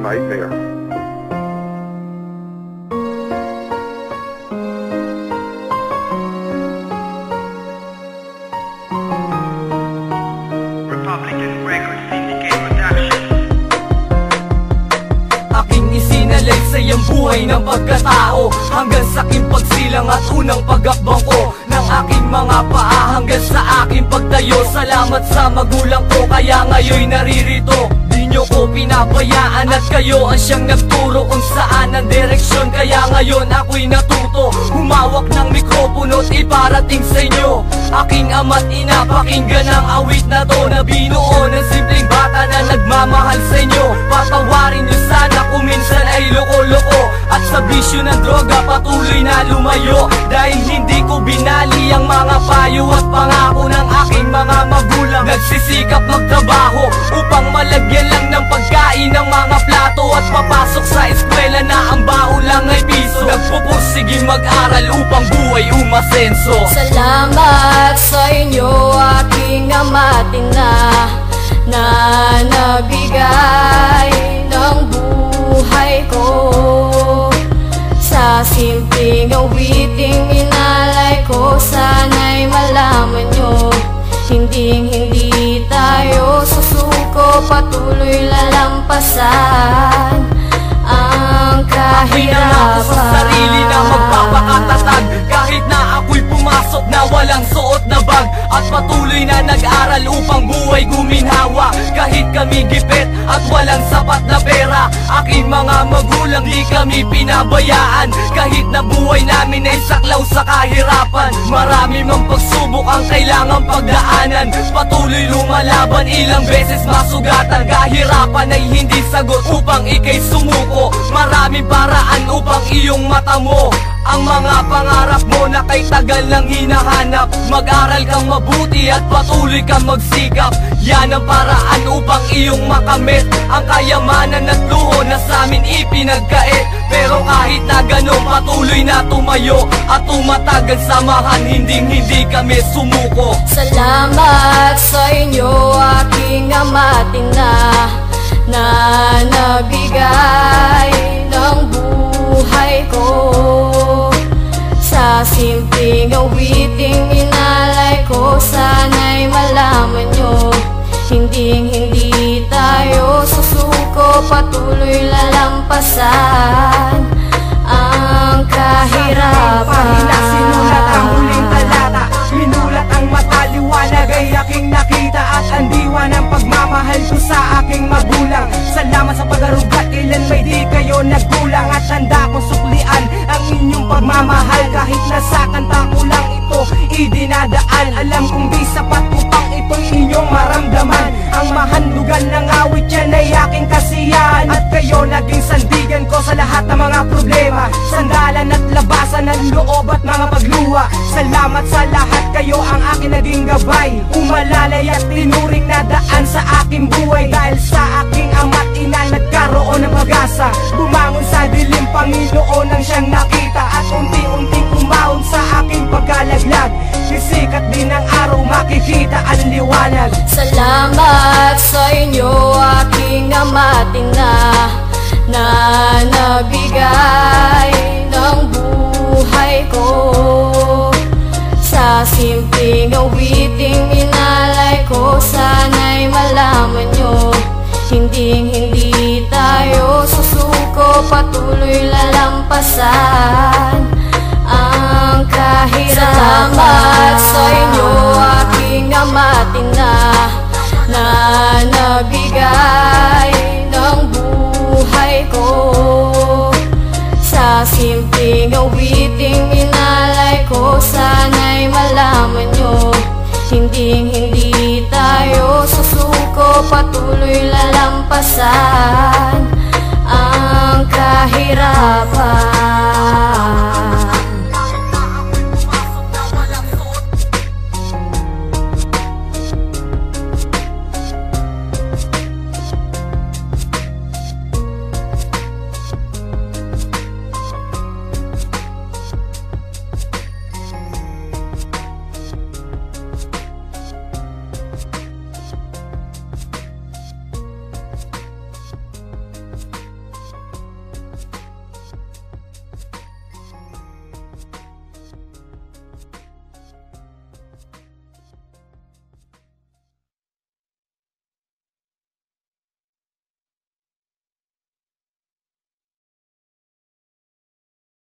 nightmare. Republican Records Syndicate Production. Aking isinalay sa iyang buhay ng pagkatao, hanggang sa aking pagsilang at unang pag-akbang ko ng aking mga paa, hanggang sa aking pagtayo. Salamat sa magulang ko, kaya ngayon'y naririto. Di nyo ko pinabayaan at kayo ang siyang nagturo kung saan ang direksyon. Kaya ngayon ako'y natuto, humawak ng mikropono't iparating sa inyo. Aking ama't ina, pakinggan ang awit na to, na binuo ng simpleng bata na nagmamahal sa inyo. Patawarin nyo sana kung minsan ay loko-loko, at sa bisyo ng droga patuloy na lumayo. Dahil hindi ko binali ang mga payo at pangako ng aking mga magulang. Nagsisikap magtrabaho upang malagyan lang ng pagkain ng mga plato, at papasok sa eskwela na ang baon lang ay piso. Nagpupursige mag-aral upang buhay umasenso. Salamat sa inyo aking ama't ina, na nagbigay ng buhay ko. Sa simpleng awiting minalay ko, sana'y malaman nyo, hindi tayo susuko, patuloy lalampasan ang kahirapan. Sa sarili na magpapakatatag, kahit na ako'y pumasok na walang suot na bag, at patuloy na nag-aral upang buhay guminhawa. Kahit kami gipit at walang sapat na pera, aking mga magulang di kami pinabayaan. Kahit na buhay namin ay saklaw sa kahirapan, marami mang pagsubok ang kailangang pagdaanan. Patuloy lumalaban, ilang beses masugatan. Kahirapan ay hindi sagot upang ikay sumuko, maraming paraan upang iyong mata mo ang mga pangarap mo na kay tagal nang hinahanap. Mag-aral kang mabuti at patuloy kang magsikap, yan ang paraan upang iyong makamit ang kayamanan at luho na sa amin ipinagkait. Pero kahit na ganun, patuloy na tumayo at tumatagal samahan, hindi kami sumuko. Salamat sa inyo aking ama't ina, na nagbigay ng buhay ko. Sa simpleng awiting minalay ko, sana'y malaman nyo, hindi tayo susuko, patuloy lalampasan ang kahirapan. Pahina sinulat ang huling talata, minulat ang mataliwanag ay aking nakita, at ang diwa ng pagmamahal ko sa aking magulang. Salamat sa pag-arugat, kailan may di kayo nagkulang, at handa kong suklian ang inyong pagmamahal. Kahit nasa kanta ko lang ito idinadaan, alam kong di sapat upang ito'y inyong maramdaman. Ang mahandugan ng awit yan ay aking kasiyahan, at kayo naging sandigan ko sa lahat ng mga problema, sandalan at labasan ng loob at mga pagluha. Salamat sa lahat, kayo ang aking naging gabay, umalalay at tinuring na daan sa aking buhay. Dahil sa aking ama't ina nagkaroon ng pag-asa, bumangon sa dilim, Panginoon ang siyang nakita, at unti-unting umahon sa aking pagkalaglag. Sisikat din ang araw, makikita ang liwanag. Salamat sa inyo aking ama't ina, na nagbigay ng buhay ko. Sa simpleng awiting minalay ko, sana'y malaman nyo, hindi tayo susuko, patuloy lalampasan ang kahirapan. Salamat sa inyo aking ama't ina, na nagbigay ng buhay ko. Sa simpleng awiting minalay ko, sana'y malaman nyo, hindi tayo susuko, patuloy lalampasan ang kahirapan.